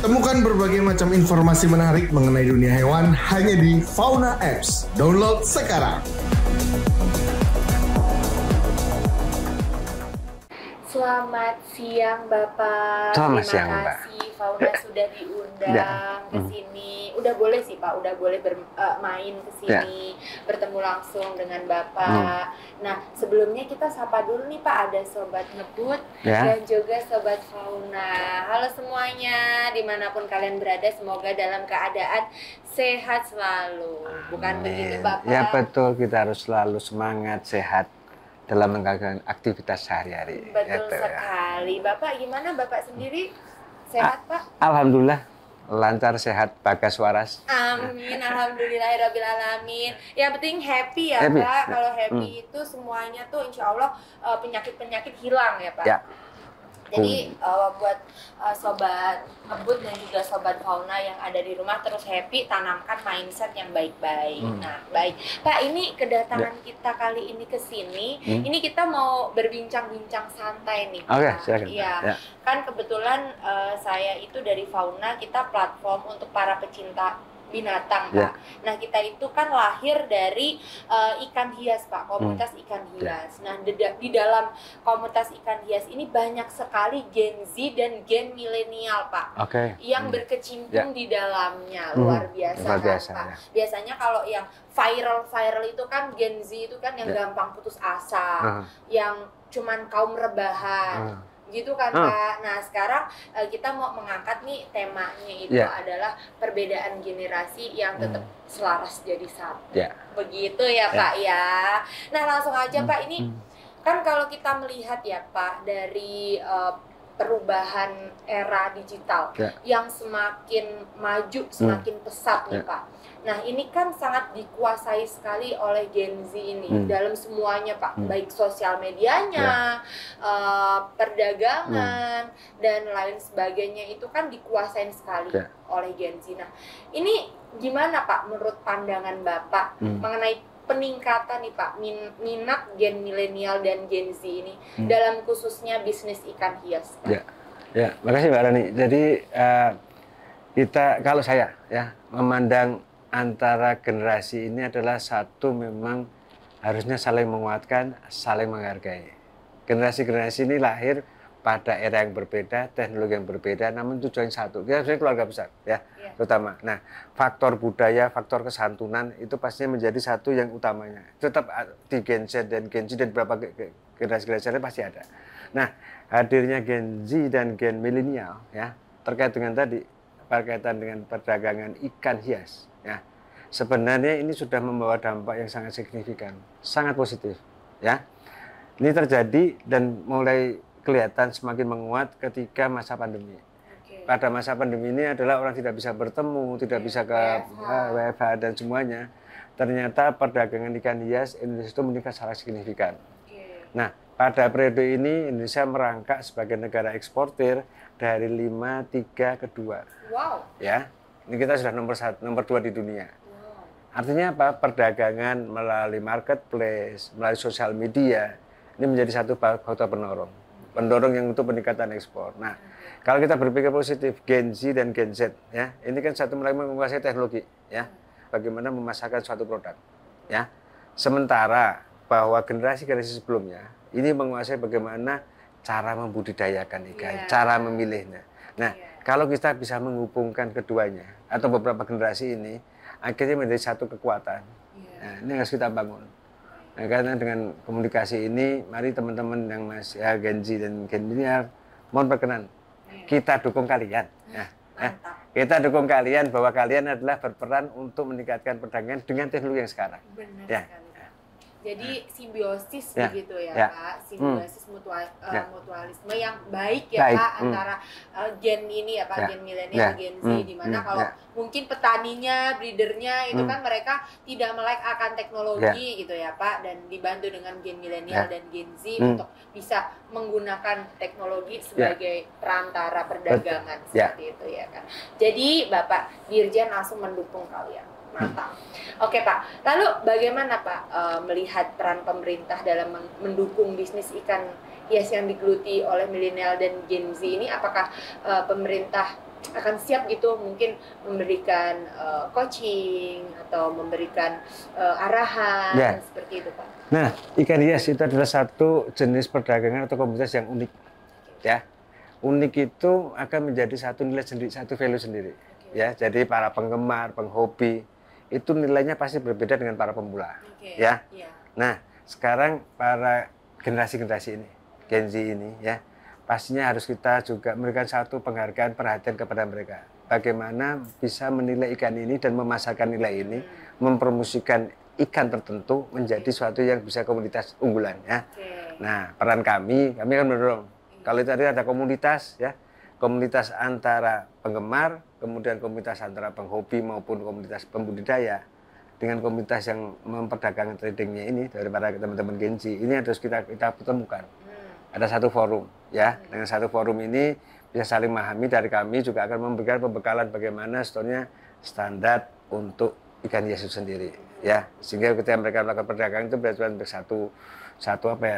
Temukan berbagai macam informasi menarik mengenai dunia hewan hanya di Fauna Apps. Download sekarang. Selamat siang Bapak. Selamat siang, Terima Mbak. kasih Fauna sudah diundang ke sini. Udah boleh sih Pak, udah boleh main ke sini, bertemu langsung dengan Bapak. Nah, sebelumnya kita sapa dulu nih Pak, ada Sobat Ngebut dan juga Sobat Fauna. Halo semuanya, dimanapun kalian berada, semoga dalam keadaan sehat selalu. Bukan begitu Bapak? Ya betul, kita harus selalu semangat, sehat dalam menjalankan aktivitas sehari-hari. Betul sekali. Bapak gimana? Bapak sendiri sehat Pak? Alhamdulillah lancar, sehat, bagas waras. Amin, alhamdulillahirrabbilalamin. Yang penting happy ya happy. Pak. Kalau happy itu semuanya tuh insya Allah penyakit-penyakit hilang ya Pak. Ya. Jadi buat Sobat Ngebut dan juga Sobat Fauna yang ada di rumah terus happy, tanamkan mindset yang baik-baik. Nah, baik. Pak, ini kedatangan kita kali ini ke sini, ini kita mau berbincang-bincang santai nih. Oke, silakan. Iya. Kan kebetulan saya itu dari Fauna, kita platform untuk para pecinta binatang Pak. Nah, kita itu kan lahir dari ikan hias Pak, komunitas ikan hias. Nah, di dalam komunitas ikan hias ini banyak sekali Gen Z dan Gen milenial Pak, yang berkecimpung di dalamnya. Luar biasa kan Pak. Biasanya kalau yang viral itu kan Gen Z itu kan yang gampang putus asa, yang cuman kaum rebahan. Gitu kan Pak. Nah sekarang kita mau mengangkat nih temanya itu adalah perbedaan generasi yang tetap selaras jadi satu. Begitu ya Pak ya. Nah langsung aja Pak, ini kan kalau kita melihat ya Pak dari perubahan era digital yang semakin maju, semakin pesat nih Pak. Nah ini kan sangat dikuasai sekali oleh Gen Z ini dalam semuanya Pak, baik sosial medianya, perdagangan, dan lain sebagainya itu kan dikuasain sekali oleh Gen Z. Nah ini gimana Pak menurut pandangan Bapak mengenai peningkatan nih Pak minat Gen milenial dan Gen Z ini dalam khususnya bisnis ikan hias Pak? Ya, makasih Mbak Rani. Jadi kalau saya memandang antara generasi ini adalah satu, memang harusnya saling menguatkan, saling menghargai. Generasi-generasi ini lahir pada era yang berbeda, teknologi yang berbeda, namun tujuan satu. Kita sebenarnya keluarga besar, terutama. Nah, faktor budaya, faktor kesantunan itu pastinya menjadi satu yang utamanya. Tetap di Gen Z dan beberapa generasi-generasi lain pasti ada. Nah, hadirnya Gen Z dan Gen milenial terkait dengan berkaitan dengan perdagangan ikan hias. Sebenarnya ini sudah membawa dampak yang sangat signifikan, sangat positif. Ini terjadi dan mulai kelihatan semakin menguat ketika masa pandemi. Pada masa pandemi ini adalah orang tidak bisa bertemu, tidak bisa ke WFH dan semuanya. Ternyata perdagangan ikan hias Indonesia itu meningkat secara signifikan. Nah, pada periode ini Indonesia merangkak sebagai negara eksportir dari 5-3 ke 2. Wow. Ini kita sudah nomor 2 di dunia. Artinya apa? Perdagangan melalui marketplace, melalui sosial media, ini menjadi satu faktor pendorong yang untuk peningkatan ekspor. Nah, kalau kita berpikir positif, Gen Z dan Gen Z, ini kan satu mulai menguasai teknologi, bagaimana memasarkan suatu produk, Sementara bahwa generasi-generasi sebelumnya ini menguasai bagaimana cara membudidayakan ikan, cara memilihnya. Nah, kalau kita bisa menghubungkan keduanya atau beberapa generasi ini, akhirnya menjadi satu kekuatan. Nah, ini harus kita bangun. Nah, karena dengan komunikasi ini, mari teman-teman yang masih Gen Z dan Gen milenial, mohon berkenan, kita dukung kalian. Kita dukung kalian bahwa kalian adalah berperan untuk meningkatkan perdagangan dengan teknologi yang sekarang. Benar sekali. Jadi simbiosis begitu ya Pak, simbiosis mutualisme yang baik Pak antara gen ini ya Pak, gen milenial, Gen Z, dimana kalau mungkin petaninya, breedernya itu kan mereka tidak melek akan teknologi gitu ya Pak, dan dibantu dengan gen milenial dan Gen Z untuk bisa menggunakan teknologi sebagai perantara perdagangan seperti itu ya kan. Jadi Bapak Dirjen langsung mendukung kalian. Mantap. Oke Pak, lalu bagaimana Pak melihat peran pemerintah dalam mendukung bisnis ikan hias yang digeluti oleh milenial dan Gen Z ini? Apakah pemerintah akan siap gitu mungkin memberikan coaching atau memberikan arahan seperti itu Pak. Nah, ikan hias itu adalah satu jenis perdagangan atau komoditas yang unik, ya. Unik itu akan menjadi satu nilai sendiri, satu value sendiri, ya. Jadi para penggemar, penghobi itu nilainya pasti berbeda dengan para pemula, ya. Nah, sekarang para generasi-generasi ini, Gen Z ini, ya, pastinya harus kita juga memberikan satu penghargaan, perhatian kepada mereka. Bagaimana bisa menilai ikan ini dan memasarkan nilai ini, mempromosikan ikan tertentu menjadi suatu yang bisa komunitas unggulan, ya. Nah, peran kami akan mendorong. Kalau tadi ada komunitas, ya, komunitas antara penggemar, kemudian komunitas antara penghobi maupun komunitas pembudidaya, dengan komunitas yang memperdagangkan tradingnya ini dari para teman-teman Gen Z, ini harus kita pertemukan. Ada satu forum, ya. Dengan satu forum ini bisa saling memahami. Dari kami juga akan memberikan pembekalan bagaimana sebenarnya standar untuk ikan hias itu sendiri, ya, sehingga ketika mereka melakukan perdagangan itu berarti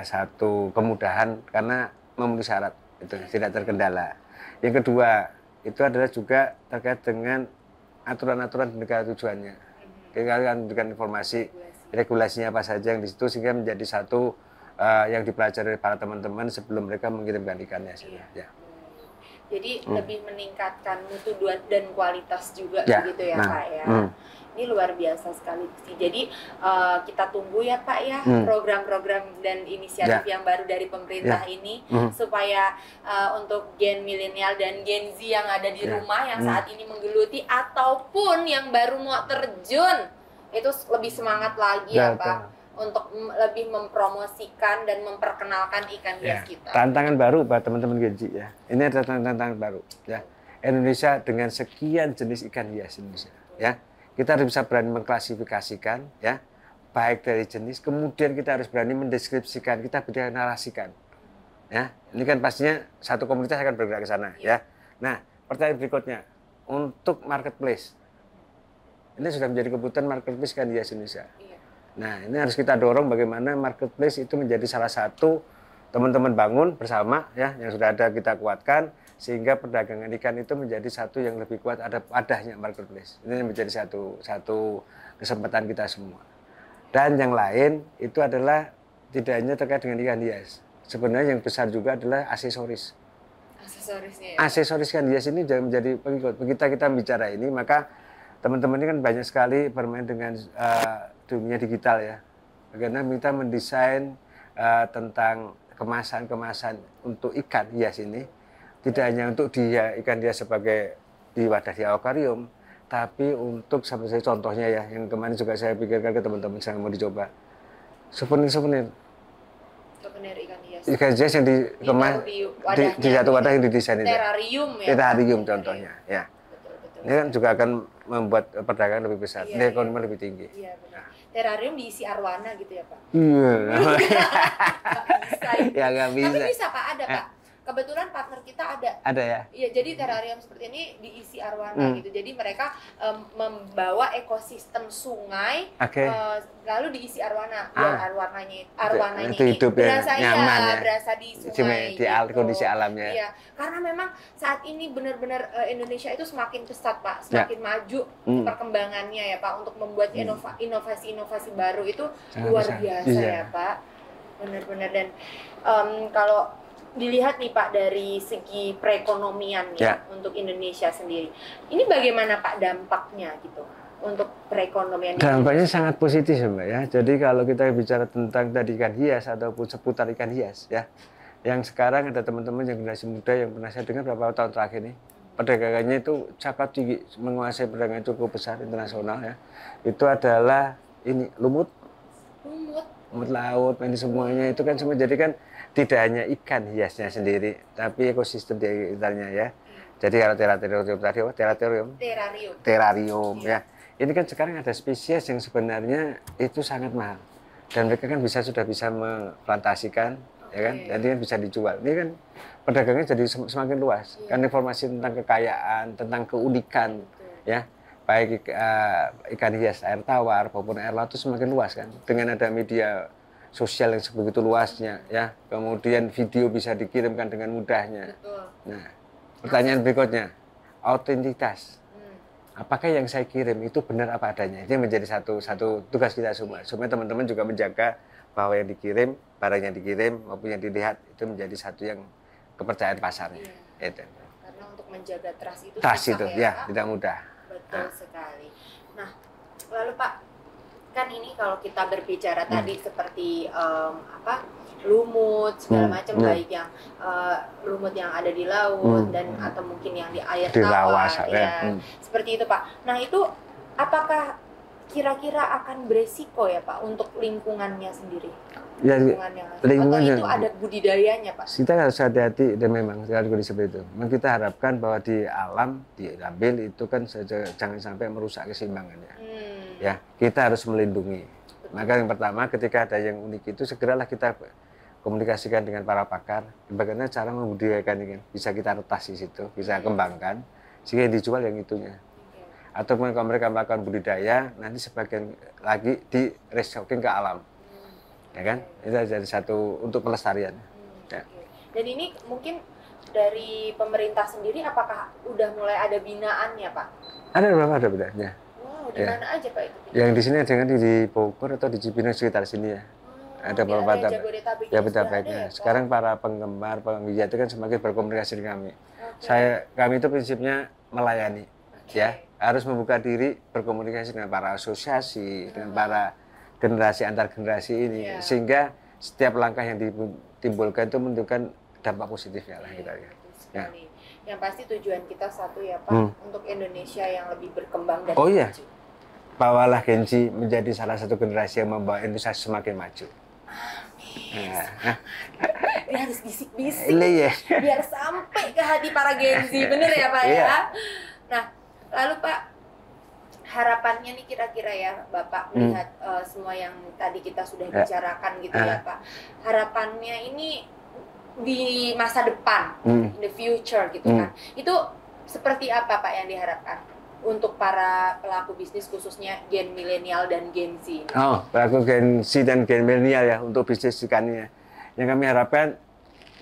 satu kemudahan karena memenuhi syarat itu tidak terkendala. Yang kedua itu adalah juga terkait dengan aturan-aturan negara tujuannya. Kita akan memberikan informasi regulasinya apa saja yang di situ sehingga menjadi satu yang dipelajari oleh para teman-teman sebelum mereka mengirimkan ikannya. Ya. Jadi lebih meningkatkan mutu dan kualitas juga begitu ya Pak ya. Ini luar biasa sekali sih. Jadi kita tunggu ya Pak ya program-program dan inisiatif yang baru dari pemerintah ini supaya untuk Gen milenial dan Gen Z yang ada di rumah yang saat ini menggeluti ataupun yang baru mau terjun itu lebih semangat lagi ya Pak untuk lebih mempromosikan dan memperkenalkan ikan hias kita. Tantangan baru buat teman-teman Gen Z ya. Ini adalah tantangan baru ya. Indonesia dengan sekian jenis ikan hias Indonesia ya. Kita harus bisa berani mengklasifikasikan ya, baik dari jenis, kemudian kita harus berani mendeskripsikan, kita bisa narasikan. Ya, ini kan pastinya satu komunitas akan bergerak ke sana ya. Nah, pertanyaan berikutnya untuk marketplace. Ini sudah menjadi kebutuhan marketplace ikan hias Indonesia. Nah, ini harus kita dorong bagaimana marketplace itu menjadi salah satu teman-teman bangun bersama ya, yang sudah ada kita kuatkan sehingga perdagangan ikan itu menjadi satu yang lebih kuat ada padahnya marketplace. Ini menjadi satu kesempatan kita semua. Dan yang lain itu adalah tidak hanya terkait dengan ikan hias. Sebenarnya yang besar juga adalah aksesoris. Aksesorisnya. Aksesoris ikan hias ini jangan menjadi pengikut. Kita bicara ini, maka teman-teman ini kan banyak sekali bermain dengan dunia digital ya. Bagaimana kita mendesain tentang kemasan-kemasan untuk ikan hias ini. Tidak hanya untuk dia ikan hias sebagai di wadah di akuarium, tapi untuk sampai saya contohnya ya, yang kemarin juga saya pikirkan ke teman-teman yang mau dicoba. Souvenir ikan hias. Ikan hias yang dikemas di satu wadah yang didesain itu. Terrarium ya. Terrarium contohnya ya. Betul. Ini kan juga akan membuat perdagangan lebih besar, nilai ekonomi lebih tinggi. Iya benar. Terrarium diisi arwana gitu ya Pak? Iya. Bisa. Ya nggak bisa. Tapi bisa Pak, ada Pak. Kebetulan partner kita ada. Ada ya? Iya, jadi terrarium seperti ini diisi arwana gitu. Jadi mereka membawa ekosistem sungai, lalu diisi arwana. Biar arwananya itu hidup berasa nyaman ya. Berasa di sungai. Di kondisi alamnya. Iya, karena memang saat ini benar-benar Indonesia itu semakin pesat Pak, semakin maju perkembangannya ya Pak untuk membuat inovasi-inovasi baru itu luar biasa ya Pak. Benar-benar dan kalau dilihat nih Pak dari segi perekonomian untuk Indonesia sendiri. Ini bagaimana Pak dampaknya gitu untuk perekonomian? Dampaknya sangat positif Mbak ya. Jadi kalau kita bicara tentang tadi ikan hias ataupun seputar ikan hias ya. Yang sekarang ada teman-teman yang generasi muda yang pernah saya dengar beberapa tahun terakhir ini. Perdagangannya itu sangat tinggi, menguasai perdagangan cukup besar internasional ya. Itu adalah ini lumut laut, ini semuanya itu kan semua jadi kan tidak hanya ikan hiasnya sendiri, tapi ekosistem di sekitarnya ya. Jadi kalau terrarium ya. Ini kan sekarang ada spesies yang sebenarnya itu sangat mahal dan mereka kan sudah bisa memplantasikan ya kan, jadi kan bisa dijual. Ini kan perdagangannya jadi semakin luas. Kan informasi tentang kekayaan, tentang keunikan ya. Baik ikan hias air tawar maupun air laut itu semakin luas kan. Dengan ada media sosial yang sebegitu luasnya ya, kemudian video bisa dikirimkan dengan mudahnya. Nah, pertanyaan berikutnya, autentitas. Apakah yang saya kirim itu benar apa adanya? Ini menjadi satu tugas kita semua. Supaya teman-teman juga menjaga bahwa yang dikirim, barang yang dikirim maupun yang dilihat itu menjadi satu yang kepercayaan pasarnya. Itu. Karena untuk menjaga trust itu Trust susah itu ya, tidak mudah. Betul sekali. Nah, lalu Pak, kan ini kalau kita berbicara tadi seperti lumut segala macam, baik yang lumut yang ada di laut dan atau mungkin yang di air tawar ya. Seperti itu Pak. Nah, itu apakah kira-kira akan beresiko ya Pak untuk lingkungannya sendiri? Ya, lingkungannya atau itu ada budidayanya Pak? Kita harus hati-hati dan memang harus seperti itu. Kita harapkan bahwa di alam diambil itu kan jangan sampai merusak keseimbangannya. Ya, kita harus melindungi. Maka yang pertama ketika ada yang unik itu segeralah kita komunikasikan dengan para pakar, bagaimana cara membudidayakan ini, bisa kita rotasi situ, bisa kembangkan, sehingga yang dijual yang itunya. Atau kalau mereka melakukan budidaya, nanti sebagian lagi di restocking ke alam, ya kan? Itu jadi satu untuk pelestarian. Ya. Dan ini mungkin dari pemerintah sendiri, apakah udah mulai ada binaannya Pak? Ada binaannya. Wow, di mana aja Pak itu? Yang di sini ada di Bogor atau di Cibinong sekitar sini ya. Ada beberapa Jabodetabeknya. Sekarang para penggemar penggiat itu kan semakin berkomunikasi dengan kami. Kami itu prinsipnya melayani, ya harus membuka diri berkomunikasi dengan para asosiasi, dengan para generasi antar generasi ini, sehingga setiap langkah yang ditimbulkan itu menunjukkan dampak positifnya lah kita. Ya. Yang pasti tujuan kita satu ya Pak, untuk Indonesia yang lebih berkembang dan maju. Bawalah Genji menjadi salah satu generasi yang membawa Indonesia semakin maju. Dia harus bisik-bisik biar sampai ke hati para Gen Z, bener ya Pak ya. Nah, lalu Pak, harapannya nih kira-kira ya Bapak melihat semua yang tadi kita sudah bicarakan gitu ya Pak. Harapannya ini di masa depan, in the future gitu kan. Itu seperti apa Pak yang diharapkan untuk para pelaku bisnis khususnya Gen milenial dan Gen Z? Pelaku Gen Z dan Gen milenial ya untuk bisnis ikannya. Yang kami harapkan,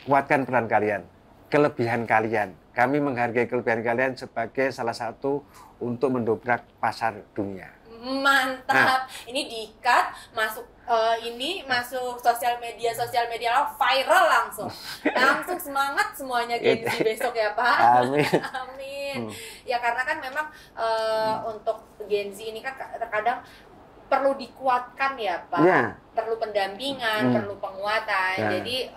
kuatkan peran kalian, kelebihan kalian. Kami menghargai kelebihan kalian sebagai salah satu untuk mendobrak pasar dunia. Mantap. Ini di-cut, masuk sosial media viral langsung semangat semuanya Gen Z besok ya Pak. Amin. Ya karena kan memang untuk Gen Z ini kan terkadang perlu dikuatkan ya Pak, perlu pendampingan, perlu penguatan. Jadi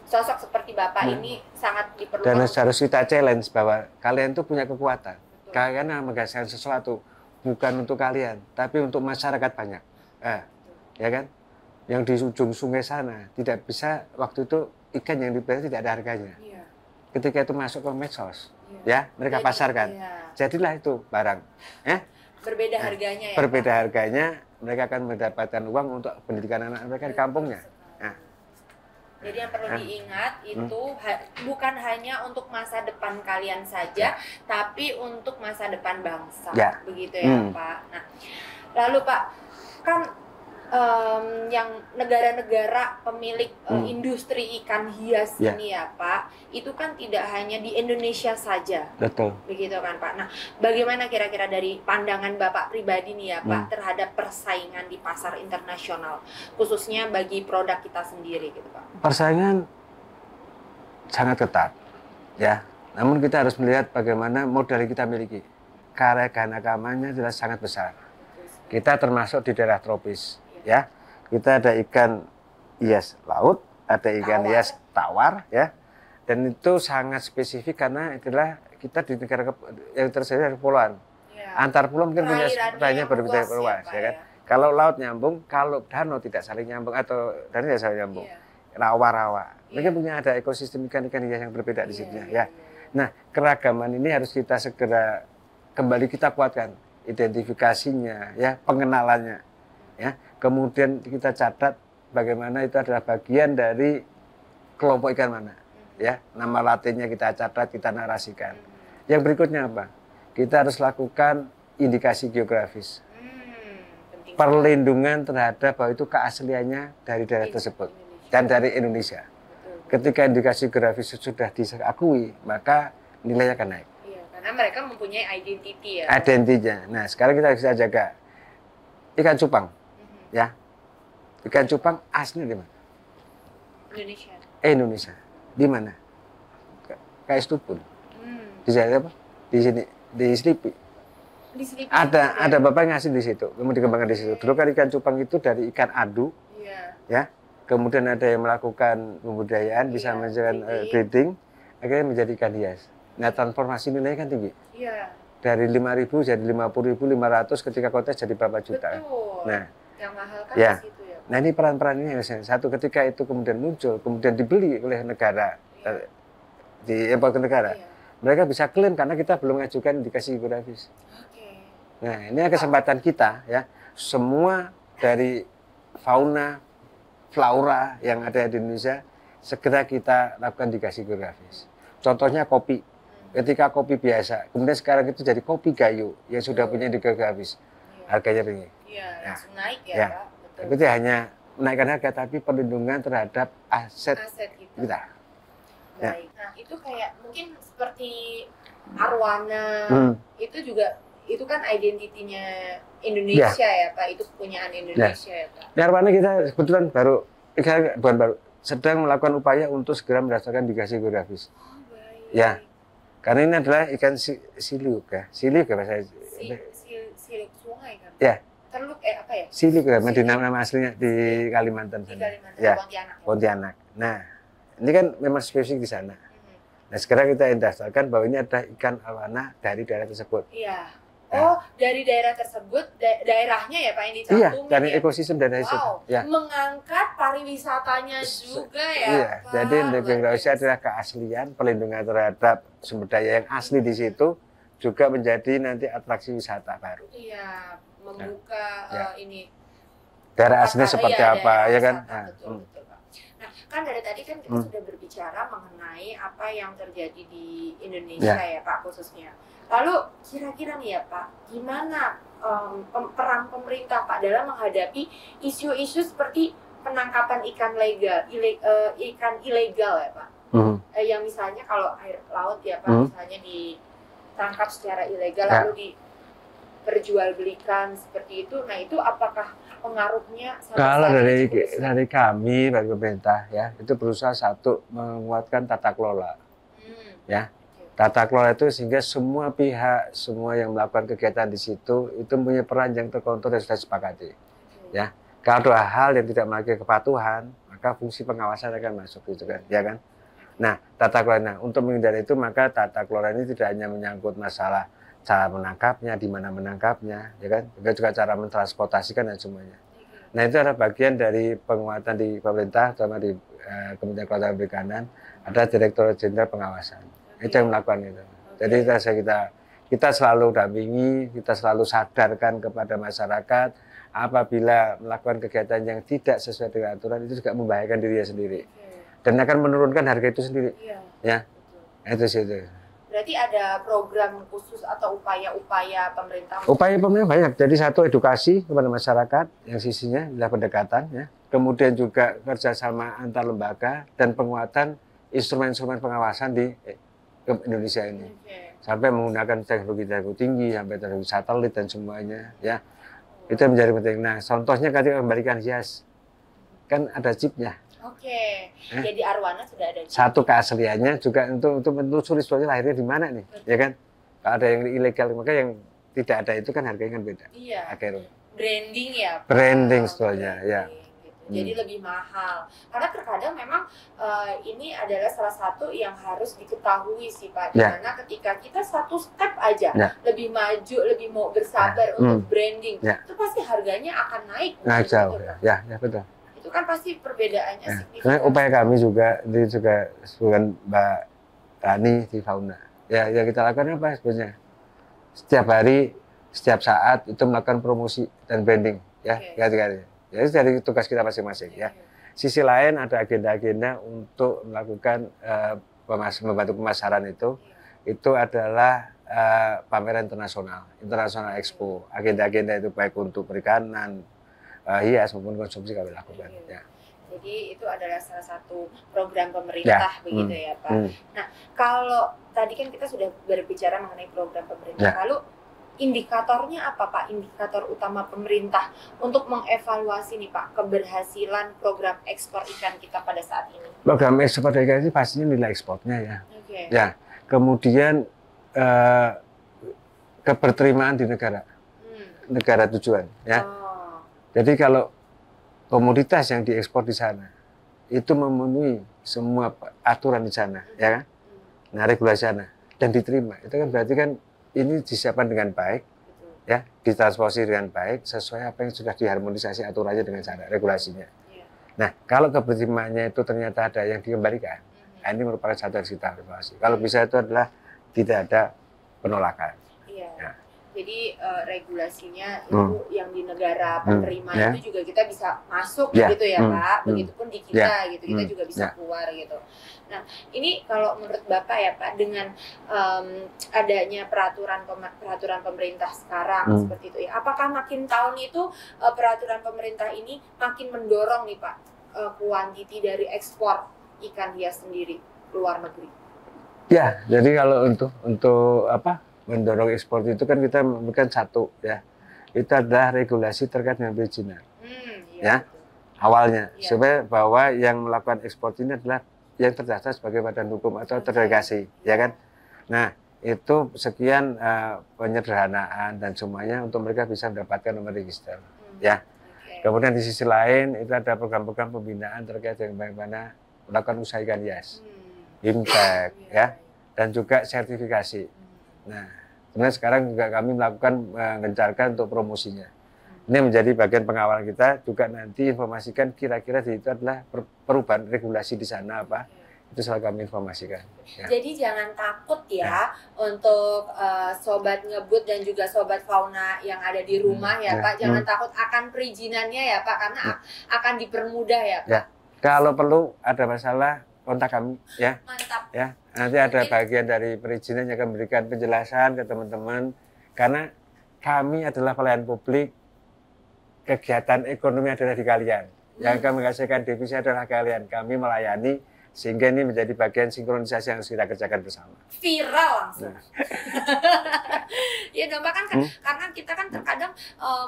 sosok seperti Bapak ini sangat diperlukan. Dan harus kita challenge bahwa kalian tuh punya kekuatan. Kalian menghasilkan sesuatu bukan untuk kalian, tapi untuk masyarakat banyak. Ya kan? Yang di ujung sungai sana tidak bisa waktu itu ikan yang dibeli tidak ada harganya. Ketika itu masuk ke medsos, mereka pasarkan. Jadilah itu barang. Berbeda harganya ya. Berbeda harganya, mereka akan mendapatkan uang untuk pendidikan anak mereka di kampungnya. Jadi yang perlu diingat itu bukan hanya untuk masa depan kalian saja, tapi untuk masa depan bangsa. Begitu ya Pak. Nah, lalu Pak, kan yang negara-negara pemilik industri ikan hias ini ya Pak, itu kan tidak hanya di Indonesia saja. Betul. Begitu kan Pak. Nah, bagaimana kira-kira dari pandangan Bapak pribadi nih ya Pak terhadap persaingan di pasar internasional, khususnya bagi produk kita sendiri gitu Pak? Persaingan sangat ketat, ya. Namun kita harus melihat bagaimana modal yang kita miliki. Keanekaragamannya adalah sangat besar. Kita termasuk di daerah tropis. Ya, kita ada ikan hias laut, ada ikan hias tawar, ya, dan itu sangat spesifik karena itulah kita di negara yang tersedia kepulauan. Antar pulau mungkin punya pertanyaan berbeda luas, ya kan. Kalau laut nyambung, kalau danau tidak saling nyambung atau danau tidak saling nyambung, rawa-rawa, mungkin punya ada ekosistem ikan-ikan hias yang berbeda di sini, ya. Nah, keragaman ini harus kita segera kembali kita kuatkan, identifikasinya, ya, pengenalannya. Ya, kemudian kita catat bagaimana itu adalah bagian dari kelompok ikan mana, ya, nama latinnya kita catat, kita narasikan. Yang berikutnya apa? Kita harus lakukan indikasi geografis, perlindungan terhadap bahwa itu keasliannya dari daerah tersebut dan dari Indonesia. Ketika indikasi geografis sudah diakui, maka nilainya akan naik. Karena mereka mempunyai identity ya. Identitinya. Nah, sekarang kita bisa jaga ikan cupang. Ya. Ikan cupang asli di mana? Indonesia. Indonesia. Di mana? KS Tubun. Di sana apa? Di sini, di Slipi. Di Slipi. Ada bapak ngasih di situ, kemudian dikembangkan di situ. Dulu kan ikan cupang itu dari ikan adu, ya. Kemudian ada yang melakukan pembudayaan, bisa menjalankan breeding, akhirnya menjadi ikan hias. Nah, transformasi nilainya kan tinggi. Iya. Dari 5.000 jadi 50.000, 500, ketika kontes jadi berapa juta. Betul. Nah, yang mahal kan ya. di situ ya. Nah, ini peran-peran ini satu ketika itu kemudian muncul, kemudian dibeli oleh negara, diimpor ke negara. Iya. Mereka bisa klaim karena kita belum mengajukan indikasi geografis. Oke. Nah, ini kesempatan kita ya, semua dari fauna, flora yang ada di Indonesia segera kita lakukan indikasi geografis. Contohnya kopi. Ketika kopi biasa, kemudian sekarang itu jadi kopi gayo yang sudah punya indikasi geografis. Harganya tinggi. Iya, langsung naik ya, ya. Pak. Betul. Itu hanya menaikkan harga tapi perlindungan terhadap aset kita. Baik. Nah, itu kayak mungkin seperti arwana itu juga itu kan identitinya Indonesia ya Pak, itu kepunyaan Indonesia ya Pak. Di arwana kita kebetulan bukan baru sedang melakukan upaya untuk segera mendaftarkan indikasi geografis. Oh, baik. Ya, karena ini adalah ikan siliuk ya, siliuk ya bahasa Siliuk sungai kan? Ya. Terluk apa ya? Siliuk ya, di nama aslinya di Kalimantan sana. Di Kalimantan, ya. Pontianak. Pontianak. Nah, ini kan memang spesifik di sana. Nah, sekarang kita daftarkan bahwa ini ada ikan arwana dari daerah tersebut. Iya. Oh, dari daerah tersebut, daerahnya ya Pak yang dicantumin. Iya, dari ekosistem daerah itu. Ya. Mengangkat pariwisatanya juga ya. Iya, Pak. jadi integrasi adalah keaslian, perlindungan terhadap sumber daya yang asli di situ juga menjadi nanti atraksi wisata baru. Iya, membuka ini. Daerah aslinya seperti apa, ya kan? Wisata, betul, Pak. Nah, kan dari tadi kan kita sudah berbicara mengenai apa yang terjadi di Indonesia ya Pak khususnya. Lalu kira-kira nih ya Pak, gimana peran pemerintah Pak dalam menghadapi isu-isu seperti penangkapan ikan ikan ilegal ya Pak? Yang misalnya kalau air laut ya Pak, misalnya ditangkap secara ilegal lalu diperjualbelikan seperti itu. Nah itu apakah pengaruhnya? Kalau dari kami, dari pemerintah ya, itu berusaha satu menguatkan tata kelola, ya. Tata kelola itu sehingga semua pihak, semua yang melakukan kegiatan di situ itu punya peran yang terkontrol dan sudah disepakati. Ya, kalau ada hal yang tidak memiliki kepatuhan, maka fungsi pengawasan akan masuk gitu kan, ya kan? Nah, tata kelola untuk menghindari itu maka tata kelola ini tidak hanya menyangkut masalah cara menangkapnya, di mana menangkapnya, ya kan? Juga cara mentransportasikan dan semuanya. Nah, itu adalah bagian dari penguatan di pemerintah, terutama di Kementerian Kelautan dan Perikanan, ada Direktur Jenderal Pengawasan. Itu yang melakukan itu. Jadi kita selalu dampingi, kita selalu sadarkan kepada masyarakat apabila melakukan kegiatan yang tidak sesuai dengan aturan itu juga membahayakan dirinya sendiri dan akan menurunkan harga itu sendiri. Ya, itu sih itu. Berarti ada program khusus atau upaya-upaya pemerintah? Upaya pemerintah banyak. Jadi satu edukasi kepada masyarakat yang sisinya adalah pendekatan, ya. Kemudian juga kerjasama antar lembaga dan penguatan instrumen-instrumen pengawasan di Indonesia ini, sampai menggunakan teknologi tinggi, sampai teknologi satelit dan semuanya, ya. Itu menjadi penting. Nah, contohnya ketika kembalikan hias, kan ada chipnya. Jadi arwana sudah ada chip. Satu keasliannya juga untuk menelusuri sebetulnya lahirnya di mana nih, ya kan? Kalau ada yang ilegal, maka yang tidak ada itu kan harganya kan beda. Iya. Akhirnya. Branding ya. Branding sebetulnya, ya. Jadi lebih mahal. Karena terkadang memang ini adalah salah satu yang harus diketahui sih Pak. Dimana ketika kita satu step aja lebih maju, lebih mau bersabar untuk branding, itu pasti harganya akan naik. Naik jauh, ya betul. Itu kan pasti perbedaannya signifikan. Upaya kami juga, ini juga bukan Mbak Rani di Fauna. Ya, yang kita lakukan apa sebenarnya? Setiap hari, setiap saat itu melakukan promosi dan branding, ya. Jadi dari tugas kita masing-masing, ya. Sisi lain ada agenda-agenda untuk melakukan membantu pemasaran itu. Itu adalah pameran internasional expo. Agenda-agenda itu baik untuk perikanan, hias maupun konsumsi kami lakukan. Ya. Jadi itu adalah salah satu program pemerintah begitu ya Pak. Nah, kalau tadi kan kita sudah berbicara mengenai program pemerintah, lalu indikatornya apa Pak? Indikator utama pemerintah untuk mengevaluasi nih Pak keberhasilan program ekspor ikan kita pada saat ini? Program ekspor ikan ini pastinya nilai ekspornya ya. Ya, kemudian keberterimaan di negara tujuan ya. Jadi kalau komoditas yang diekspor di sana itu memenuhi semua aturan di sana, ya kan? Nah, regulasi sana dan diterima, itu kan berarti kan ini disiapkan dengan baik, ya, ditransportasi dengan baik sesuai apa yang sudah diharmonisasi aturannya dengan sana, regulasinya. Nah, kalau keberterimaannya itu ternyata ada yang dikembalikan, nah ini merupakan satu yang kita evaluasi. Kalau bisa itu adalah tidak ada penolakan. Ya. Jadi regulasinya itu yang di negara penerima itu juga kita bisa masuk gitu ya Pak, begitupun di kita gitu, kita juga bisa keluar gitu. Nah ini kalau menurut Bapak ya Pak, dengan adanya peraturan pemerintah sekarang seperti itu ya, apakah makin tahun itu peraturan pemerintah ini makin mendorong nih Pak kuantiti dari ekspor ikan hias sendiri ke luar negeri? Ya, jadi kalau untuk apa? Mendorong ekspor itu kan kita memberikan satu ya, itu adalah regulasi terkait dengan perizinan ya awalnya supaya bahwa yang melakukan ekspor ini adalah yang terdaftar sebagai badan hukum atau terdelegasi ya kan. Nah itu sekian penyederhanaan dan semuanya untuk mereka bisa mendapatkan nomor register ya. Kemudian di sisi lain itu ada program-program pembinaan terkait dengan bagaimana melakukan usaha ikan hias, impact ya, dan juga sertifikasi. Nah, sebenarnya sekarang juga kami melakukan mengencarkan untuk promosinya. Ini menjadi bagian pengawalan kita, juga nanti informasikan kira-kira itu adalah perubahan regulasi di sana apa, itu selalu kami informasikan. Ya. Jadi jangan takut ya untuk sobat ngebut dan juga sobat fauna yang ada di rumah ya Pak, jangan takut akan perizinannya ya Pak, karena akan dipermudah ya Pak. Kalau perlu ada masalah, kontak kami ya. Mantap. Ya. Nanti ada bagian dari perizinan yang akan memberikan penjelasan ke teman-teman, karena kami adalah pelayan publik, kegiatan ekonomi adalah di kalian, yang akan menghasilkan devisa adalah kalian, kami melayani, sehingga ini menjadi bagian sinkronisasi yang harus kita kerjakan bersama. Viral langsung. Ya dong kan karena kita kan terkadang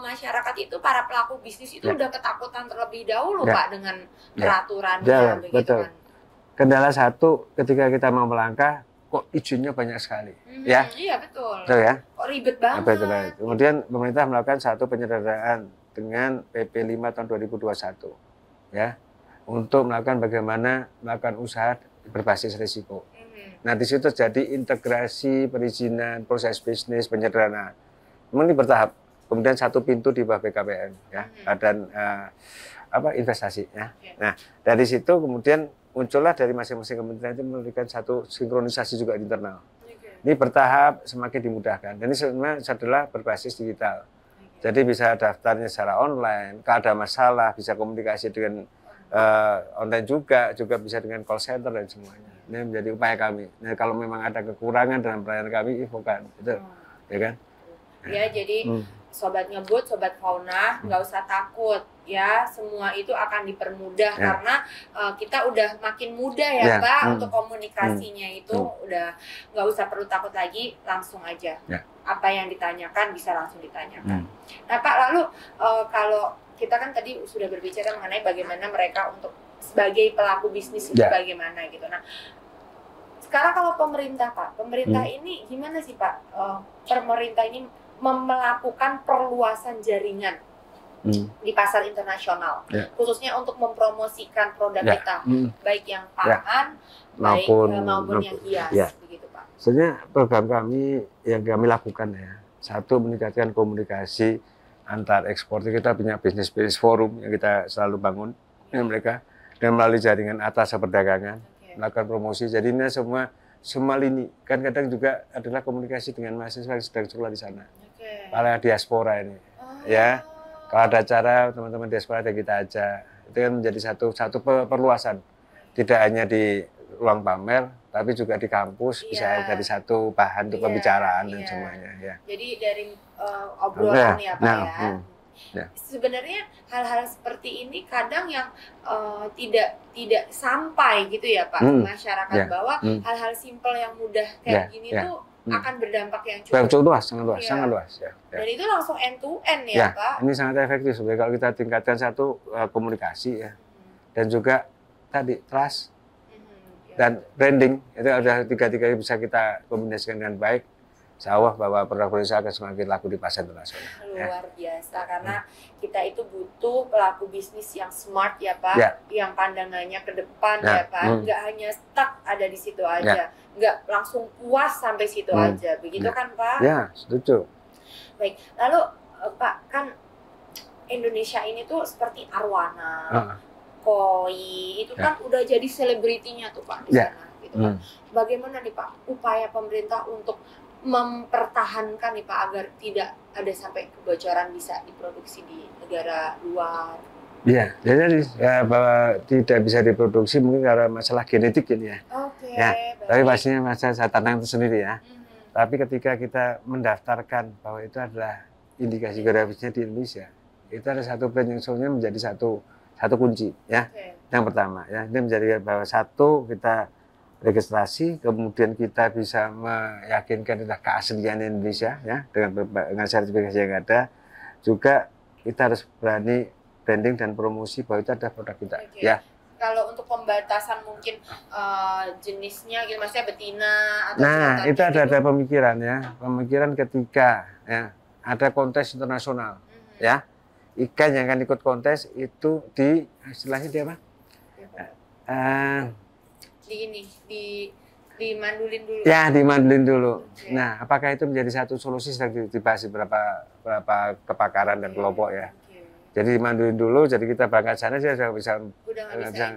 masyarakat itu, para pelaku bisnis itu udah ketakutan terlebih dahulu Pak dengan peraturannya begitu betul. Kan. Kendala satu, ketika kita mau melangkah, kok izinnya banyak sekali, ya? Iya betul. Betul ya? Kok ribet banget. Betul. Kemudian pemerintah melakukan satu penyederhanaan dengan PP 5 tahun 2021, ya, untuk melakukan bagaimana melakukan usaha berbasis risiko. Nah di situ jadi integrasi perizinan, proses bisnis, penyederhanaan. Ini bertahap. Kemudian satu pintu di bawah BKPM, ya, dan investasi, ya. Nah dari situ kemudian muncullah dari masing-masing kementerian itu memberikan satu sinkronisasi juga di internal. Ini bertahap semakin dimudahkan. Dan ini sebenarnya adalah berbasis digital. Jadi bisa daftarnya secara online, kalau ada masalah bisa komunikasi dengan online juga bisa dengan call center dan semuanya. Ini menjadi upaya kami. Nah kalau memang ada kekurangan dalam pelayanan kami, infokan, gitu, ya kan? Ya jadi sobat ngebut, sobat fauna, nggak usah takut ya, semua itu akan dipermudah karena kita udah makin mudah ya Pak untuk komunikasinya itu udah nggak usah perlu takut lagi, langsung aja apa yang ditanyakan bisa langsung ditanyakan. Nah Pak, lalu kalau kita kan tadi sudah berbicara mengenai bagaimana mereka untuk sebagai pelaku bisnis itu bagaimana gitu. Nah sekarang kalau pemerintah Pak, pemerintah ini gimana sih Pak? Pemerintah ini melakukan perluasan jaringan di pasar internasional, khususnya untuk mempromosikan produk kita, baik yang pangan maupun yang hias, begitu Pak. Sebenarnya program kami yang kami lakukan ya, satu meningkatkan komunikasi antar eksportir, kita punya bisnis forum yang kita selalu bangun dengan mereka, dan melalui jaringan atas perdagangan, melakukan promosi. Jadi ini semua lini, kan kadang juga adalah komunikasi dengan mahasiswa yang sedang sekolah di sana. Para diaspora ini, ya, kalau ada acara teman-teman diaspora yang kita ajak, itu kan menjadi satu perluasan, tidak hanya di ruang pamer, tapi juga di kampus bisa jadi satu bahan untuk pembicaraan dan semuanya. Ya. Jadi dari obrolan ya Pak ya. Ya. Sebenarnya hal-hal seperti ini kadang yang tidak sampai gitu ya Pak ke masyarakat, bahwa hal-hal simpel yang mudah kayak gini tuh akan berdampak yang cukup luas, sangat luas, sangat luas. Dan itu langsung end to end ya Pak. Ini sangat efektif sebenarnya kalau kita tingkatkan satu komunikasi ya, dan juga tadi trust dan branding, itu ada tiga-tiga bisa kita kombinasikan dengan baik. Insya bahwa produk Indonesia akan semakin laku di pasar internasional. Luar biasa, karena kita itu butuh pelaku bisnis yang smart ya Pak, yang pandangannya ke depan ya Pak, nggak hanya stuck ada di situ aja, nggak langsung puas sampai situ aja, begitu kan Pak? Ya, setuju. Baik, lalu Pak, kan Indonesia ini tuh seperti arwana, koi, itu kan udah jadi selebritinya tuh Pak di sana, gitu kan. Bagaimana nih Pak upaya pemerintah untuk mempertahankan nih Pak agar tidak ada sampai kebocoran bisa diproduksi di negara luar? Iya, jadi bahwa tidak bisa diproduksi mungkin karena masalah genetik ini ya. Tapi pastinya masalah tantangan itu sendiri ya. Tapi ketika kita mendaftarkan bahwa itu adalah indikasi geografisnya di Indonesia, itu ada satu brand yang sebenarnya menjadi satu kunci ya. Yang pertama ya, ini menjadi bahwa satu kita registrasi, kemudian kita bisa meyakinkan adalah keaslian Indonesia ya dengan sertifikasi yang ada. Juga kita harus berani branding dan promosi bahwa itu ada produk kita ya. Kalau untuk pembatasan mungkin jenisnya gitu, maksudnya betina atau itu ada pemikiran ya, pemikiran ketika ya ada kontes internasional ya, ikan yang akan ikut kontes itu di istilahnya dia apa? Dimandulin dulu. Ya, dimandulin dulu. Nah, apakah itu menjadi satu solusi sedang dibahas di beberapa kepakaran dan kelompok ya. Jadi dimandulin dulu, jadi kita berangkat sana sih sudah bisa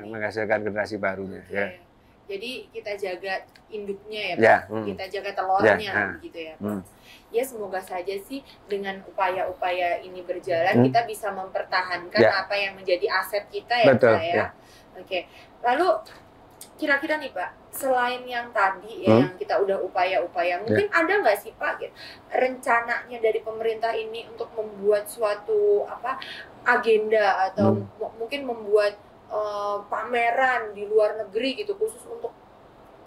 menghasilkan generasi barunya. Ya. Jadi kita jaga induknya ya Pak, kita jaga telurnya gitu ya Pak. Ya semoga saja sih dengan upaya-upaya ini berjalan kita bisa mempertahankan apa yang menjadi aset kita ya Pak ya. Lalu kira-kira nih Pak, selain yang tadi ya yang kita udah upaya-upaya, mungkin ada nggak sih Pak rencananya dari pemerintah ini untuk membuat suatu agenda atau mungkin membuat pameran di luar negeri gitu khusus untuk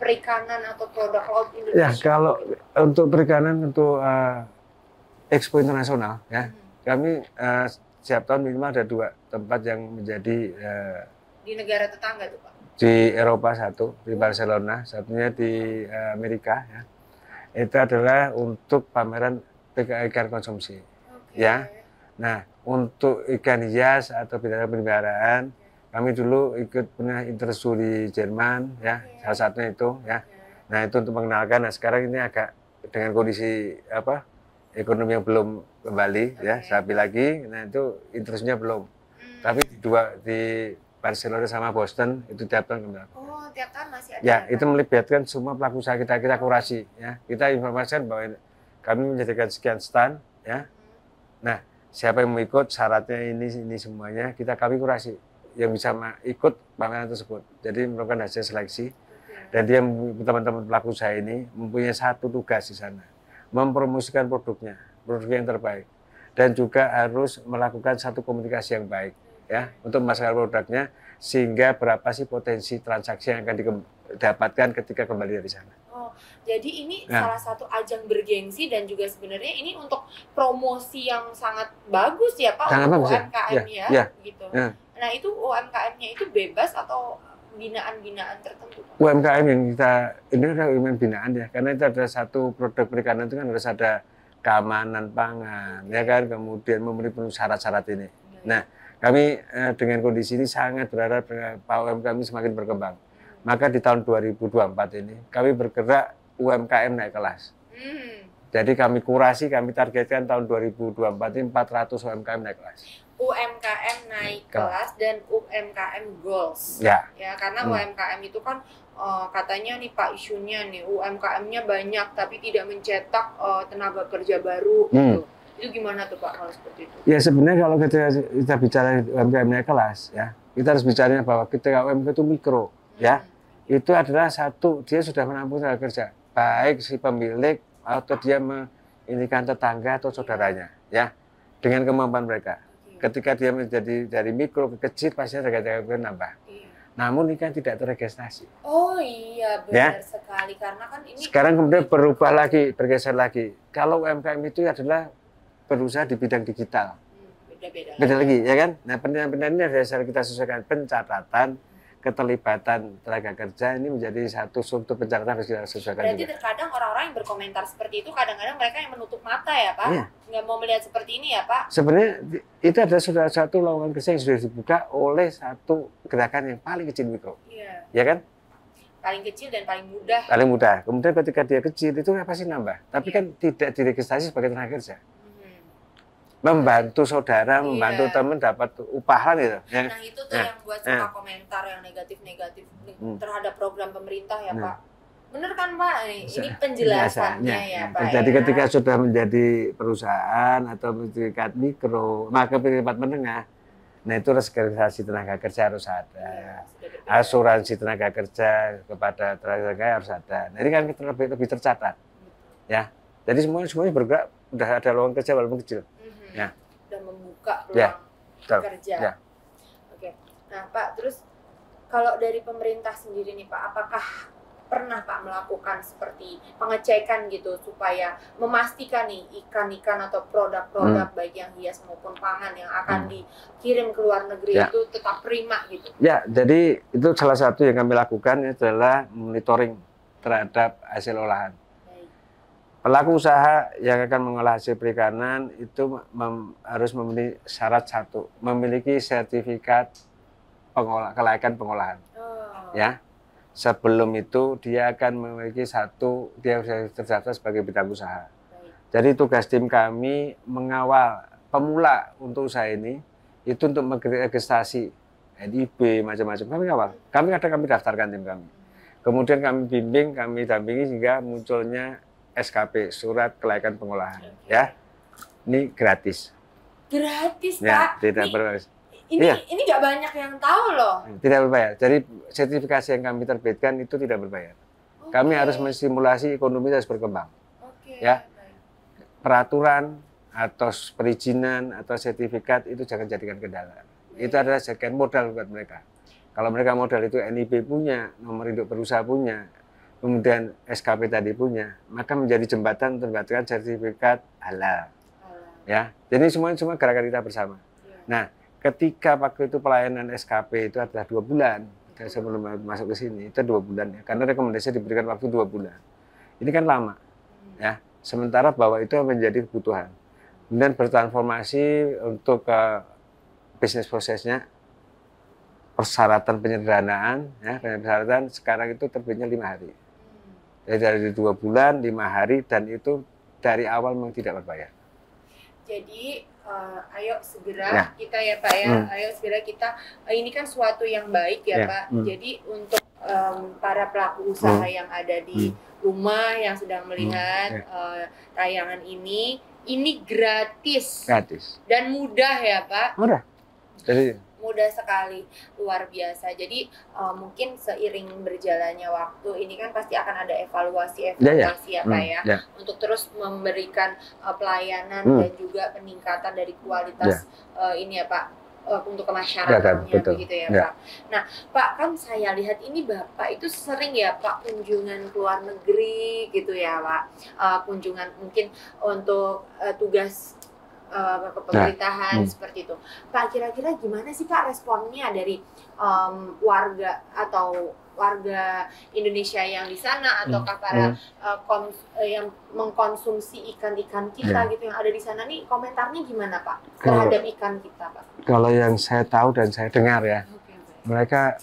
perikanan atau produk laut Indonesia? Ya, kalau untuk perikanan untuk Expo internasional ya, kami setiap tahun minimal ada 2 tempat yang menjadi di negara tetangga tuh Pak. Di Eropa satu, di Barcelona, satunya di Amerika ya. Itu adalah untuk pameran ikan konsumsi. Ya. Nah, untuk ikan hias atau peliharaan, kami dulu ikut punya intersu di Jerman ya, salah satunya itu ya. Nah, itu untuk mengenalkan. Nah, sekarang ini agak dengan kondisi ekonomi yang belum kembali ya, stabil lagi. Nah, itu intersunya belum. Tapi di Barcelona sama Boston itu tiap tahun kembali. Oh, tiap tahun masih ada. Ya, itu melibatkan semua pelaku usaha kita kurasi ya. Kita informasikan bahwa kami menjadikan sekian stand ya. Nah, siapa yang mau ikut syaratnya ini semuanya kami kurasi yang bisa ikut pameran tersebut. Jadi melakukan hasil seleksi. Dan dia teman-teman pelaku usaha ini mempunyai satu tugas di sana, mempromosikan produk yang terbaik, dan juga harus melakukan satu komunikasi yang baik. Ya, untuk memasarkan produknya sehingga berapa sih potensi transaksi yang akan didapatkan ketika kembali dari sana. Oh, jadi ini salah satu ajang bergengsi dan juga sebenarnya ini untuk promosi yang sangat bagus ya Pak untuk UMKM gitu. Nah, itu UMKM-nya itu bebas atau binaan-binaan tertentu Pak? UMKM yang ini adalah UMKM binaan ya, karena itu ada satu produk perikanan itu kan harus ada keamanan pangan ya kan, kemudian memenuhi syarat-syarat ini. Nah, kami dengan kondisi ini sangat berharap UMKM kami semakin berkembang. Maka di tahun 2024 ini kami bergerak UMKM naik kelas. Jadi kami kurasi, kami targetkan tahun 2024 ini 400 UMKM naik kelas. UMKM naik kelas dan UMKM goals. Ya, karena UMKM itu kan katanya nih Pak isunya nih UMKM-nya banyak tapi tidak mencetak tenaga kerja baru gitu. Itu gimana tuh Pak kalau seperti itu? Ya sebenarnya kalau kita bicara UMKM naik kelas ya, kita harus bicaranya bahwa ketika UMKM itu mikro ya, itu adalah satu dia sudah menampung tenaga kerja, baik si pemilik atau dia menginginkan tetangga atau saudaranya ya. dengan kemampuan mereka. Ketika dia menjadi dari mikro ke kecil, pasti harga nambah. Namun ikan tidak terregistrasi. Oh iya, benar sekali. Karena kan ini sekarang kemudian berubah lagi, bergeser lagi. Kalau UMKM itu adalah berusaha di bidang digital. Beda lagi, ya kan? Nah, penilaian ini dasar kita sesuaikan pencatatan, keterlibatan tenaga kerja ini menjadi satu sumber pencatatan harus kita sesuaikan. Berarti juga. Terkadang orang-orang yang berkomentar seperti itu kadang-kadang mereka yang menutup mata ya Pak, nggak mau melihat seperti ini ya Pak. Sebenarnya itu adalah sudah satu lowongan kerja yang sudah dibuka oleh satu gerakan yang paling kecil mikro, ya kan? Paling kecil dan paling mudah. Paling mudah. Kemudian ketika dia kecil itu pasti nambah, tapi kan tidak diregistrasi sebagai tenaga kerja. Membantu saudara, membantu teman dapat upahan gitu. Nah itu tuh yang buat suka komentar yang negatif-negatif terhadap program pemerintah ya Pak. Bener kan Pak? Ini penjelasannya ya Pak. Jadi ketika sudah menjadi perusahaan atau tingkat mikro, maka tingkat menengah, nah itu registrasi tenaga kerja harus ada. Asuransi tenaga kerja kepada tenaga kerja harus ada. Nah ini kan lebih tercatat. Ya. Jadi semuanya bergerak, udah ada lowongan kerja walaupun kecil. Ya. Udah membuka ruang kerja. Ya. Oke. Nah Pak, terus kalau dari pemerintah sendiri nih Pak, apakah pernah Pak melakukan seperti pengecekan gitu supaya memastikan nih ikan-ikan atau produk-produk baik yang hias maupun pangan yang akan dikirim ke luar negeri itu tetap prima gitu? Ya, jadi itu salah satu yang kami lakukan adalah monitoring terhadap hasil olahan. Pelaku usaha yang akan mengolah hasil perikanan itu harus memiliki syarat satu, memiliki sertifikat kelayakan pengolahan. Ya, sebelum itu dia akan memiliki dia harus terdaftar sebagai bidang usaha. Jadi tugas tim kami mengawal pemula untuk usaha ini itu untuk meregistrasi NIB macam-macam. Kami awal, kami daftarkan tim kami. Kemudian kami bimbing, kami dampingi hingga munculnya SKP, surat kelayakan pengolahan, ya. Ini gratis. Gratis, ya, Pak. Tidak berbayar. Ini nggak banyak yang tahu loh. Tidak berbayar. Jadi sertifikasi yang kami terbitkan itu tidak berbayar. Kami harus menstimulasi ekonomi harus berkembang. Ya. Peraturan atau perizinan atau sertifikat itu jangan jadikan kendala. Itu adalah jadikan modal buat mereka. Kalau mereka modal itu NIB punya, nomor induk berusaha punya, kemudian SKP tadi punya, maka menjadi jembatan untuk mendapatkan sertifikat halal. Ya, jadi semua gerakan kita bersama. Nah, ketika waktu itu pelayanan SKP itu adalah 2 bulan, sebelum masuk ke sini itu 2 bulan ya, karena rekomendasi diberikan waktu 2 bulan. Ini kan lama, ya. Sementara bahwa itu menjadi kebutuhan. Kemudian bertransformasi untuk bisnis prosesnya, persyaratan penyederhanaan, ya, persyaratan sekarang itu terbitnya 5 hari. Jadi dari 2 bulan, 5 hari, dan itu dari awal memang tidak berbayar. Jadi ayo segera kita ya Pak ya, ayo segera kita, ini kan suatu yang baik ya Pak. Jadi untuk para pelaku usaha yang ada di rumah yang sedang melihat tayangan ini gratis. Dan mudah ya Pak. Mudah. Jadi mudah sekali, luar biasa. Jadi mungkin seiring berjalannya waktu ini kan pasti akan ada evaluasi ya Pak ya, untuk terus memberikan pelayanan dan juga peningkatan dari kualitas ini ya Pak, untuk ke masyarakatnya begitu ya Pak. Nah Pak, kan saya lihat ini Bapak itu sering ya Pak kunjungan ke luar negeri gitu ya Pak, kunjungan mungkin untuk tugas kepemerintahan seperti itu. Pak, kira-kira gimana sih Pak responnya dari warga atau warga Indonesia yang di sana, ataukah para yang mengkonsumsi ikan-ikan kita gitu yang ada di sana nih, komentarnya gimana Pak terhadap ikan kita Pak? Kalau yang saya tahu dan saya dengar ya, mereka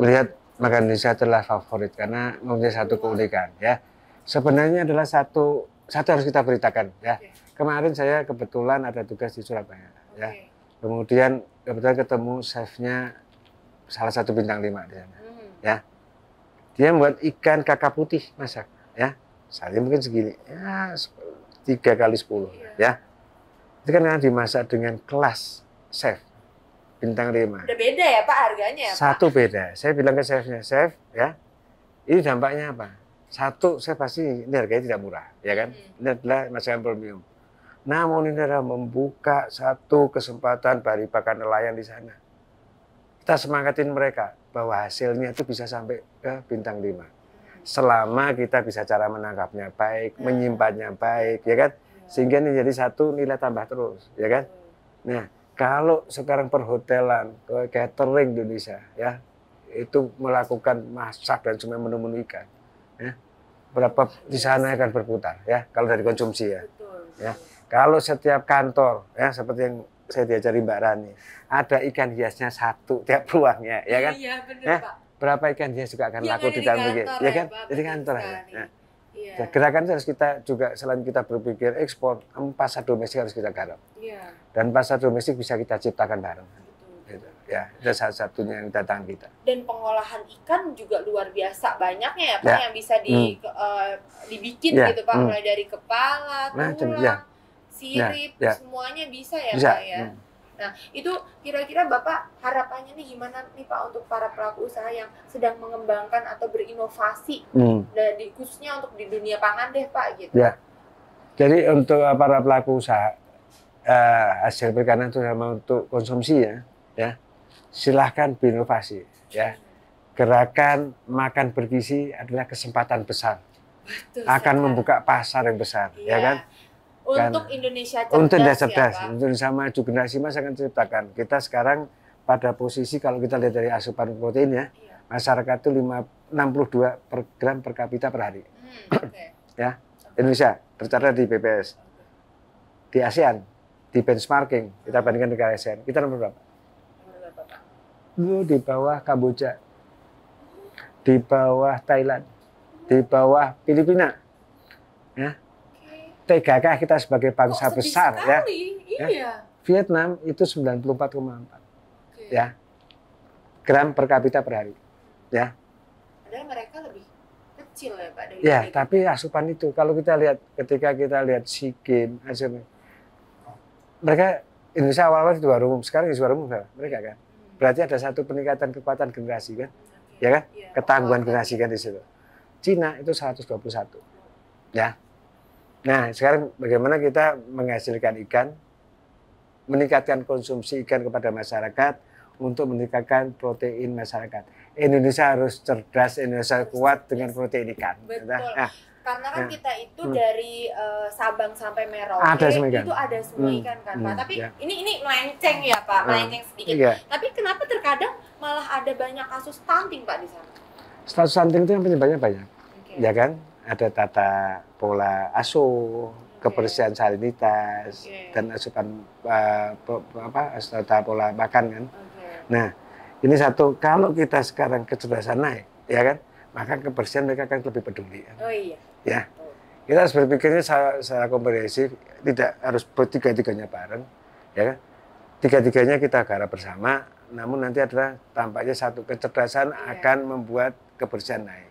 melihat makanan Indonesia adalah favorit karena mempunyai satu keunikan ya. Sebenarnya adalah satu harus kita beritakan ya. Kemarin saya kebetulan ada tugas di Surabaya, ya. Kemudian kebetulan ketemu chefnya salah satu bintang 5 di sana, ya. Dia membuat ikan kakap putih masak, ya. Saya mungkin segini, ya 3 kali 10, ya. Itu kan dimasak dengan kelas chef bintang 5. Udah beda ya Pak harganya ya Pak? Satu beda. Saya bilang ke chefnya, chef, ya. Ini dampaknya apa? Satu, saya pasti ini harganya tidak murah, ya kan? Ini adalah masakan premium. Namun ini adalah membuka satu kesempatan bagi para nelayan di sana. Kita semangatin mereka bahwa hasilnya itu bisa sampai ke bintang 5. Selama kita bisa cara menangkapnya baik, menyimpannya baik, ya kan? Sehingga ini jadi satu nilai tambah terus, ya kan? Nah, kalau sekarang perhotelan, catering di Indonesia, ya, itu melakukan masak dan semua menu-menu ikan, ya, berapa di sana akan berputar, ya, kalau dari konsumsi ya, ya. Kalau setiap kantor, ya, seperti yang saya diajari Mbak Rani, ada ikan hiasnya satu tiap ruangnya, ya kan? Iya, bener, ya, Pak. berapa ikan hias juga akan Yang laku ada di di dalam negeri, kantor ya kan? Pak, Jadi betul kantor ya. sekali. Nah, Iya. gerakan itu harus kita juga selain kita berpikir ekspor, pasar domestik harus kita garap. Iya. Dan pasar domestik bisa kita ciptakan bareng. Betul. Gitu. Ya, itu salah satunya yang datang kita. Dan pengolahan ikan juga luar biasa banyaknya ya Pak, Ya. yang bisa dibikin Ya. gitu Pak, mulai dari kepala, Macam, tulang, ya. sirip, Ya. semuanya bisa ya Bisa. Pak ya. Nah, itu kira-kira Bapak harapannya nih gimana nih Pak untuk para pelaku usaha yang sedang mengembangkan atau berinovasi dari khususnya untuk di dunia pangan deh Pak gitu. Ya. Jadi untuk para pelaku usaha hasil perikanan itu sama untuk konsumsi ya. Silahkan berinovasi ya. Gerakan makan bergizi adalah kesempatan besar. Betul Akan sekali. membuka pasar yang besar, ya kan? Untuk Indonesia cerdas, untuk Indonesia cerdas, ya, Pak. Indonesia maju, generasi emas akan diciptakan. Kita sekarang pada posisi kalau kita lihat dari asupan protein ya, masyarakat itu 62 per gram per kapita per hari. Ya, Indonesia tercatat di BPS, di ASEAN, di benchmarking kita bandingkan negara ASEAN, kita nomor berapa? Di bawah Kamboja, di bawah Thailand, di bawah Filipina. Ya. TGK kita sebagai bangsa besar ya. Iya. Vietnam itu 94,4 ya gram per kapita per hari ya. Padahal mereka lebih kecil ya Pak dari Ya, kita. tapi asupan itu kalau kita lihat ketika kita lihat SEA Games, mereka Indonesia awal-awal di luar umum, sekarang di luar umum mereka kan. Berarti ada satu peningkatan kekuatan generasi kan, ya kan? Ketangguhan generasi kan di situ. Cina itu 121 ya. Nah, sekarang bagaimana kita menghasilkan ikan, meningkatkan konsumsi ikan kepada masyarakat untuk meningkatkan protein masyarakat. Indonesia harus cerdas, Indonesia kuat dengan protein ikan. Betul. Nah, karena kan kita itu dari Sabang sampai Merauke ada semua ikan. itu ada semua ikan kan Pak. Tapi ya. ini melenceng ya Pak, melenceng sedikit. Iya. Tapi kenapa terkadang malah ada banyak kasus stunting Pak di sana? Status stunting itu yang penyebabnya banyak, ya kan? Ada tata pola asuh, kebersihan salinitas, dan asupan tata pola makan kan. Nah, ini satu. Kalau kita sekarang kecerdasan naik, ya kan, maka kebersihan mereka akan lebih peduli. Oh iya. Ya, kita harus berpikirnya secara komprehensif, tidak harus bertiga-tiganya bareng, ya kan. Tiga-tiganya kita garap bersama. Namun nanti adalah tampaknya satu kecerdasan akan membuat kebersihan naik.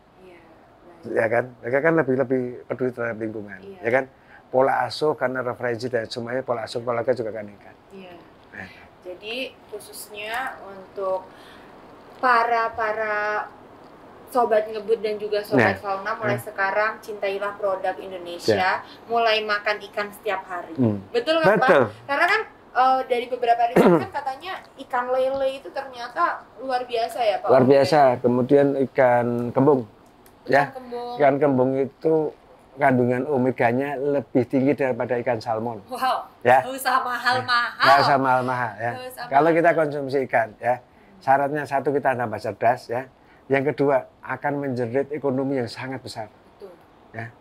Ya kan, mereka kan lebih peduli terhadap lingkungan, ya kan. Pola asuh karena referensi dan semuanya pola asuh keluarga juga kan ikan. Iya. Nah. Jadi khususnya untuk para sobat ngebut dan juga sobat fauna mulai sekarang cintailah produk Indonesia, mulai makan ikan setiap hari. Betul nggak Pak? Karena kan dari beberapa riset kan katanya ikan lele itu ternyata luar biasa ya Pak. Luar biasa. Kemudian ikan kembung. Ikan kembung itu kandungan omeganya lebih tinggi daripada ikan salmon. Wow. Ya. Nggak usah mahal-mahal. Nggak usah mahal-mahal ya. Kalau kita konsumsi ikan ya, syaratnya satu kita tambah cerdas ya. Yang kedua akan menjerit ekonomi yang sangat besar. Betul. Ya.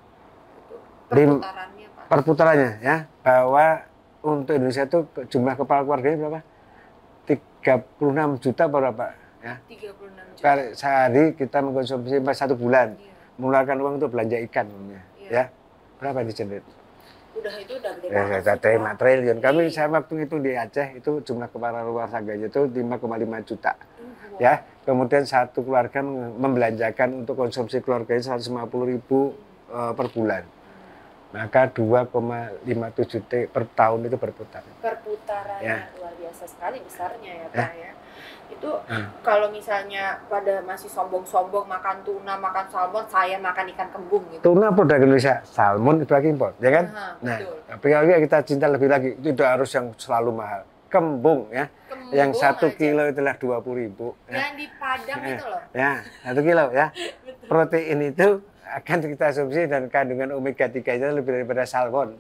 Perputarannya Pak. Perputarannya ya, bahwa untuk Indonesia itu jumlah kepala keluarganya berapa? 36 juta berapa? Ya. 36 juta. Sehari kita mengkonsumsi 1 bulan, mengeluarkan uang untuk belanja ikan, ya. Berapa yang dijerit? Udah gede banget. Ya, terima triliun. Kami saya waktu itu di Aceh itu jumlah kepala rumah tangganya itu 5,5 juta. Ya, kemudian satu keluarga membelanjakan untuk konsumsi keluarganya 150.000 per bulan. Maka 2,57 T per tahun itu berputar. Perputarannya luar biasa sekali besarnya ya Pak ya. Itu kalau misalnya pada masih sombong-sombong makan tuna, makan salmon, saya makan ikan kembung gitu. Tuna produk Indonesia, salmon itu lagi impor, ya kan? Nah, tapi kalau kita cinta lebih lagi, itu tidak harus yang selalu mahal. Kembung ya, yang 1 kilo itulah 20.000. Yang di Padang itu loh. Ya, 1 kilo ya. Protein itu akan kita asumsi dan kandungan omega 3 itu lebih daripada salmon.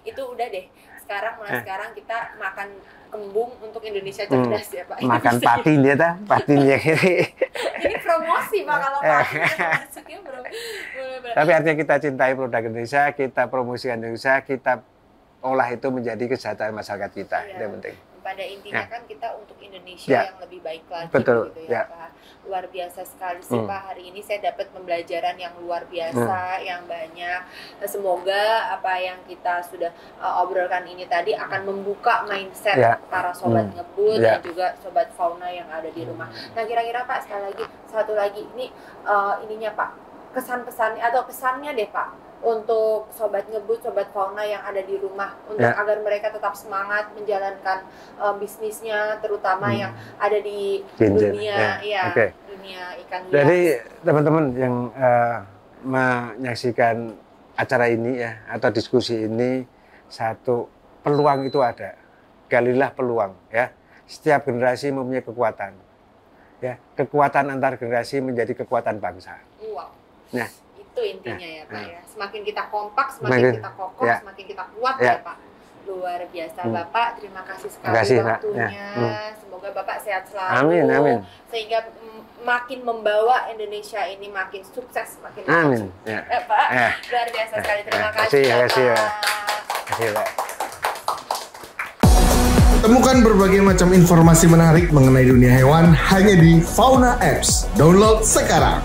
Itu udah deh. Mulai sekarang kita makan kembung untuk Indonesia cerdas ya Pak. Makan patin dia ta, patinnya ini. Ini promosi Pak kalau patin. Tapi artinya kita cintai produk Indonesia, kita promosikan Indonesia, kita olah itu menjadi kesejahteraan masyarakat kita. Itu yang penting. Pada intinya kan kita untuk Indonesia yang lebih baik lagi. Betul. Gitu ya Pak. Luar biasa sekali sih Pak, hari ini saya dapat pembelajaran yang luar biasa, yang banyak. Semoga apa yang kita sudah obrolkan ini tadi akan membuka mindset para sobat ngebut dan juga sobat fauna yang ada di rumah. Nah kira-kira Pak, satu lagi ini ininya Pak, kesan-pesannya atau pesannya deh Pak untuk sobat ngebut, sobat fauna yang ada di rumah untuk agar mereka tetap semangat menjalankan bisnisnya, terutama yang ada di dunia dunia ikan hias. Jadi teman-teman yang menyaksikan acara ini ya atau diskusi ini, satu peluang itu ada, galilah peluang ya. Setiap generasi mempunyai kekuatan ya, kekuatan antar generasi menjadi kekuatan bangsa. Wow. Nah itu intinya ya Pak ya. Semakin kita kompak, semakin kita kokoh, semakin kita kuat ya Pak. Luar biasa Bapak, terima kasih sekali waktunya. Semoga Bapak sehat selalu. Amin. Sehingga makin membawa Indonesia ini makin sukses, makin maju. Pak, luar biasa sekali. Terima kasih Pak. Temukan berbagai macam informasi menarik mengenai dunia hewan hanya di Fauna Apps. Download sekarang.